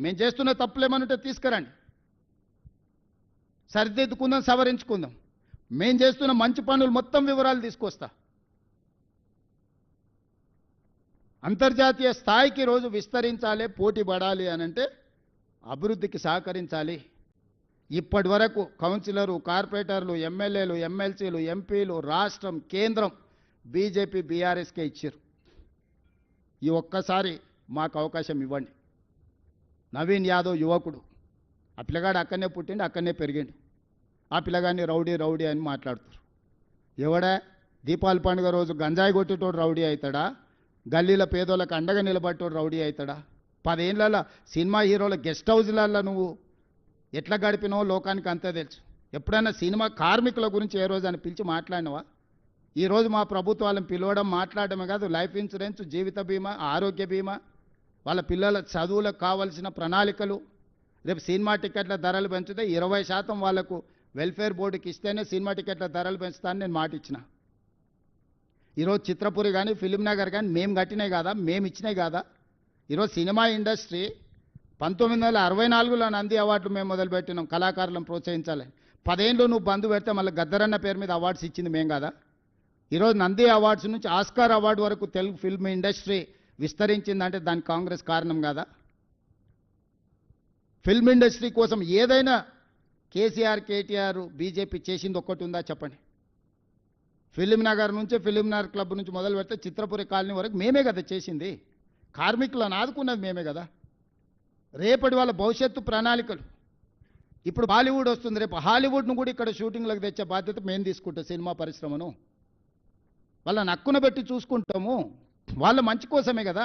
మేము చేస్తున్న తప్పులేమనుంటే తీసుకురండి, సరిదిద్దుకుందాం, సవరించుకుందాం. మేము చేస్తున్న మంచి పనులు మొత్తం వివరాలు తీసుకొస్తా. అంతర్జాతీయ స్థాయికి రోజు విస్తరించాలి, పోటీ పడాలి అనంటే అభివృద్ధికి సహకరించాలి. ఇప్పటి వరకు కౌన్సిలరు, కార్పొరేటర్లు, ఎమ్మెల్యేలు, ఎమ్మెల్సీలు, ఎంపీలు, రాష్ట్రం, కేంద్రం బీజేపీ బీఆర్ఎస్కే ఇచ్చారు. ఈ ఒక్కసారి మాకు అవకాశం ఇవ్వండి. నవీన్ యాదవ్ యువకుడు, ఆ పిల్లగాడు అక్కడనే పుట్టిండు, అక్కడనే పెరిగిండు. ఆ పిల్లగాడిని రౌడీ రౌడీ అని మాట్లాడుతారు. ఎవడా దీపావళి పండుగ రోజు గంజాయి కొట్టేటోడు రౌడీ అవుతాడా? గల్లీల పేదోళ్ళకి అండగా నిలబట్టోడు రౌడీ అవుతాడా? 10 ఏళ్ళ సినిమా హీరోల గెస్ట్ హౌస్లలో నువ్వు ఎట్లా గడిపినావో లోకానికి అంతే తెలుసు. ఎప్పుడైనా సినిమా కార్మికుల గురించి ఏ రోజు అని పిలిచి మాట్లాడినవా? ఈరోజు మా ప్రభుత్వాలను పిలవడం, మాట్లాడడమే కాదు, లైఫ్ ఇన్సూరెన్స్, జీవిత బీమా, ఆరోగ్య బీమా, వాళ్ళ పిల్లల చదువులకు కావాల్సిన ప్రణాళికలు, రేపు సినిమా టికెట్ల ధరలు పెంచితే 20% వాళ్ళకు వెల్ఫేర్ బోర్డుకి ఇస్తేనే సినిమా టికెట్ల ధరలు పెంచుతానని నేను మాట ఇచ్చిన. ఈరోజు చిత్రపురి కానీ ఫిలిం నగర్ కానీ మేము కట్టినాయి కాదా, మేము ఇచ్చినాయి కాదా? ఈరోజు సినిమా ఇండస్ట్రీ 1964లో నంది అవార్డులు మేము మొదలుపెట్టినాం, కళాకారులను ప్రోత్సహించాలి. 10 ఏళ్ళు నువ్వు బంధు పెడితే మళ్ళీ గద్దరన్న పేరు మీద అవార్డ్స్ ఇచ్చింది మేం కాదా? ఈరోజు నంది అవార్డ్స్ నుంచి ఆస్కార్ అవార్డు వరకు తెలుగు ఫిల్మ్ ఇండస్ట్రీ విస్తరించిందంటే దానికి కాంగ్రెస్ కారణం కాదా? ఫిల్మ్ ఇండస్ట్రీ కోసం ఏదైనా కేసీఆర్, కేటీఆర్, బీజేపీ చేసింది ఒక్కటి ఉందా చెప్పండి? ఫిలిం నగర్ నుంచి, ఫిలిం నగర్ క్లబ్ నుంచి మొదలు పెడితే చిత్రపురి కాలనీ వరకు మేమే కదా చేసింది. కార్మికులను ఆదుకున్నది మేమే కదా. రేపటి వాళ్ళ భవిష్యత్తు ప్రణాళికలు. ఇప్పుడు బాలీవుడ్ వస్తుంది, రేపు హాలీవుడ్ను కూడా ఇక్కడ షూటింగ్లకు తెచ్చే బాధ్యత మేము తీసుకుంటాం. సినిమా పరిశ్రమను వాళ్ళని హక్కున పెట్టి చూసుకుంటాము. వాళ్ళ మంచి కోసమే కదా.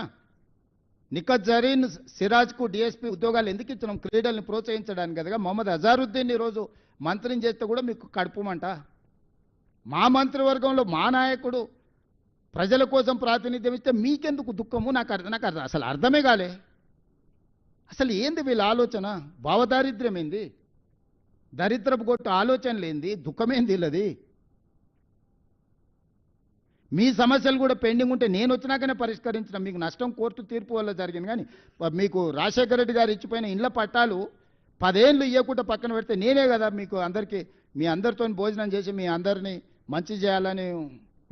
నిఖత్ జరీన్, సిరాజ్కు డిఎస్పీ ఉద్యోగాలు ఎందుకు ఇచ్చినాం? క్రీడల్ని ప్రోత్సహించడానికి కదా. మొహమ్మద్ అజారుద్దీన్ ఈరోజు మంత్రిని చేస్తే కూడా మీకు కడుపుమంట. మా మంత్రివర్గంలో మా నాయకుడు ప్రజల కోసం ప్రాతినిధ్యం ఇస్తే మీకెందుకు దుఃఖము? నాకు అసలు అర్థమే కాలే. అసలు ఏంది వీళ్ళ ఆలోచన? భావదారిద్ర్యం ఏంది? దరిద్రపు కొట్టు ఆలోచనలు ఏంది? దుఃఖమేంది వీళ్ళది? మీ సమస్యలు కూడా పెండింగ్ ఉంటే నేను వచ్చినాకనే పరిష్కరించిన. మీకు నష్టం కోర్టు తీర్పు వల్ల జరిగింది. కానీ మీకు రాజశేఖర రెడ్డి గారు ఇచ్చిపోయిన ఇండ్ల పట్టాలు 10 ఏళ్ళు ఇవ్వకుండా పక్కన పెడితే నేనే కదా మీకు అందరికీ, మీ అందరితో భోజనం చేసి మీ అందరినీ మంచి చేయాలని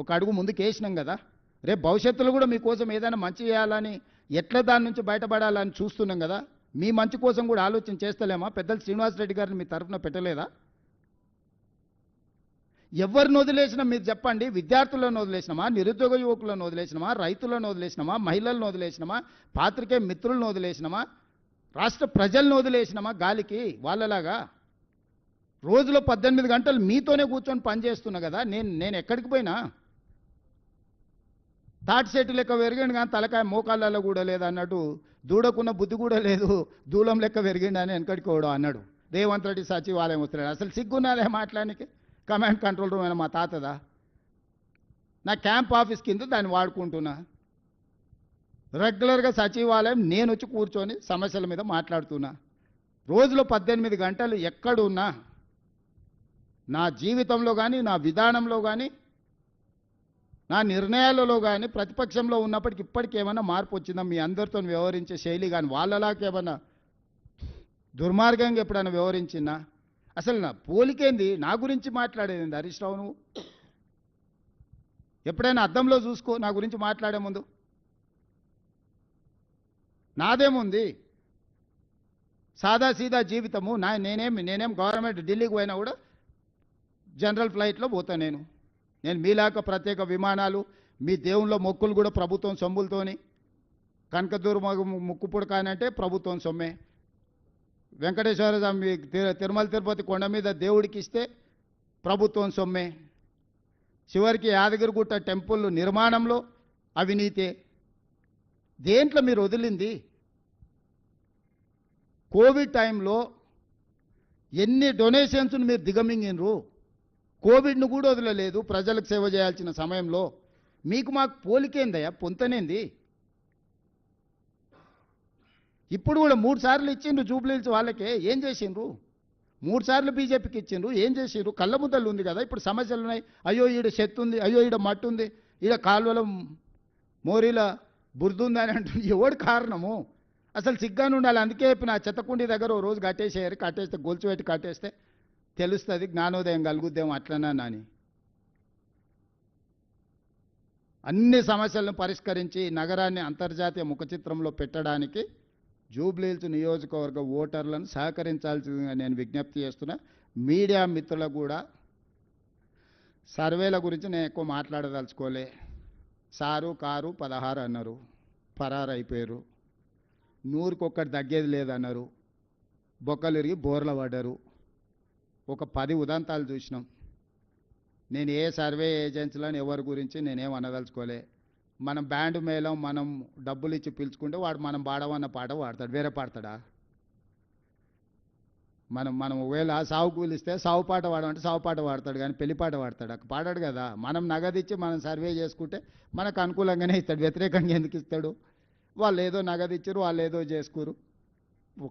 ఒక అడుగు ముందుకు వేసినాం కదా. రేపు భవిష్యత్తులో కూడా మీకోసం ఏదైనా మంచి చేయాలని, ఎట్లా దాని నుంచి బయటపడాలని చూస్తున్నాం కదా. మీ మంచి కోసం కూడా ఆలోచన చేస్తలేమా? పెద్దలు శ్రీనివాసరెడ్డి గారిని మీ తరఫున పెట్టలేదా? ఎవరిని వదిలేసినా మీరు చెప్పండి. విద్యార్థులను వదిలేసినామా? నిరుద్యోగ యువకులను వదిలేసినామా? రైతులను వదిలేసినామా? మహిళలను వదిలేసినామా? పాత్రికేయ మిత్రులను వదిలేసినామా? రాష్ట్ర ప్రజలను వదిలేసినామా గాలికి? వాళ్ళలాగా రోజులో 18 గంటలు మీతోనే కూర్చొని పనిచేస్తున్నా కదా. నేను ఎక్కడికి పోయినా తాటి చెట్టు లెక్క పెరిగిండు కానీ తలకాయ మోకాళ్ళలో కూడా లేదు అన్నట్టు, దూడకున్న బుద్ధి కూడా లేదు, దూలం లెక్క పెరిగిండు అని వెనకడికోవడం అన్నాడు రేవంత్ రెడ్డి సచివాలయం వస్తున్నాడు. అసలు సిగ్గున్నదే మాట్లాడానికి? కమాండ్ కంట్రోల్ రూమ్ అయినా మా తాతదా? నా క్యాంప్ ఆఫీస్ కింద దాన్ని వాడుకుంటున్నా. రెగ్యులర్గా సచివాలయం నేను వచ్చి కూర్చొని సమస్యల మీద మాట్లాడుతున్నా. రోజులో 18 గంటలు ఎక్కడున్నా నా జీవితంలో కానీ, నా విధానంలో కానీ, నా నిర్ణయాలలో కానీ ప్రతిపక్షంలో ఉన్నప్పటికి ఇప్పటికి ఏమైనా మార్పు వచ్చిందా? మీ అందరితో వ్యవహరించే శైలి కానీ వాళ్ళలాగా ఏమన్నా దుర్మార్గంగా ఎప్పుడైనా వ్యవహరించినా? అసలు నా పోలికేంది? నా గురించి మాట్లాడేది హరీష్ రావు? నువ్వు ఎప్పుడైనా అద్దంలో చూసుకో నా గురించి మాట్లాడే ముందు. నాదేముంది? సాదా సీదా జీవితము. నేనేం గవర్నమెంట్ ఢిల్లీకి పోయినా కూడా జనరల్ ఫ్లైట్లో పోతా. నేను మీలాక ప్రత్యేక విమానాలు, మీ దేవుళ్ళ మొక్కులు కూడా ప్రభుత్వం సొమ్ములతోని. కనకదుర్గ ముక్కు పుడకానంటే ప్రభుత్వం సొమ్మే. వెంకటేశ్వర స్వామి తిరుమల తిరుపతి కొండ మీద దేవుడికి ఇస్తే ప్రభుత్వం సొమ్మే. చివరికి యాదగిరిగుట్ట టెంపుల్ నిర్మాణంలో అవినీతే. దేంట్లో మీరు వదిలింది? కోవిడ్ టైంలో ఎన్ని డొనేషన్స్ను మీరు దిగమింగినరు? కోవిడ్ను కూడా వదలలేదు ప్రజలకు సేవ చేయాల్సిన సమయంలో. మీకు మాకు పోలికేందయ్యా? పొంతనేంది? ఇప్పుడు కూడా 3 సార్లు ఇచ్చిండ్రు జూబ్లీహిల్స్ వాళ్ళకే. ఏం చేసిండ్రు? 3 సార్లు బీజేపీకి ఇచ్చిండ్రు. ఏం చేసిండ్రు? కళ్ళ ముద్దలు ఉంది కదా. ఇప్పుడు సమస్యలు ఉన్నాయి. అయ్యో ఈడ చెత్త ఉంది, అయ్యో ఈడ మట్టి ఉంది, ఈడ కాలువల మోరీల బురద ఉంది అని అంటుంది. ఎవడు కారణము? అసలు సిగ్గాను ఉండాలి. అందుకే చెప్పిన ఆ చెత్తకుండి దగ్గర ఓ రోజు కట్టేసేయారు, కట్టేస్తే గొలుసు పెట్టి కట్టేస్తే తెలుస్తుంది, జ్ఞానోదయం కలుగుద్దేమో అట్లనా అని. అన్ని సమస్యలను పరిష్కరించి ఈ నగరాన్ని అంతర్జాతీయ ముఖచిత్రంలో పెట్టడానికి జూబ్లీహిల్స్ నియోజకవర్గ ఓటర్లను సహకరించాల్సిందిగా నేను విజ్ఞప్తి చేస్తున్నా. మీడియా మిత్రులకు కూడా సర్వేల గురించి నేను ఎక్కువ మాట్లాడదలుచుకోలే. సారు కారు 16 అన్నారు, పరారు అయిపోయారు. 100కి ఒక్కటి తగ్గేది లేదన్నారు, బొక్కలు ఇరిగి బోర్ల పడ్డారు. ఒక 10 ఉదంతాలు చూసినాం. నేను ఏ సర్వే ఏజెన్సీలను ఎవరి గురించి నేనేం అనదలుచుకోలే. మనం బ్యాండ్ మేళం మనం డబ్బులు ఇచ్చి పిలుచుకుంటే వాడు మనం పాడవన్న పాట పాడతాడు, వేరే పాడతాడా? మనం ఒకవేళ సావు కూలిస్తే సావు పాట పాడమంటే సావు పాట పాడతాడు, కానీ పెళ్లి పాట పాడతాడు పాడాడు కదా. మనం నగదిచ్చి మనం సర్వే చేసుకుంటే మనకు అనుకూలంగానే ఇస్తాడు, వ్యతిరేకంగా ఎందుకు ఇస్తాడు? వాళ్ళు ఏదో నగదిచ్చారు, వాళ్ళు ఏదో చేసుకోరు.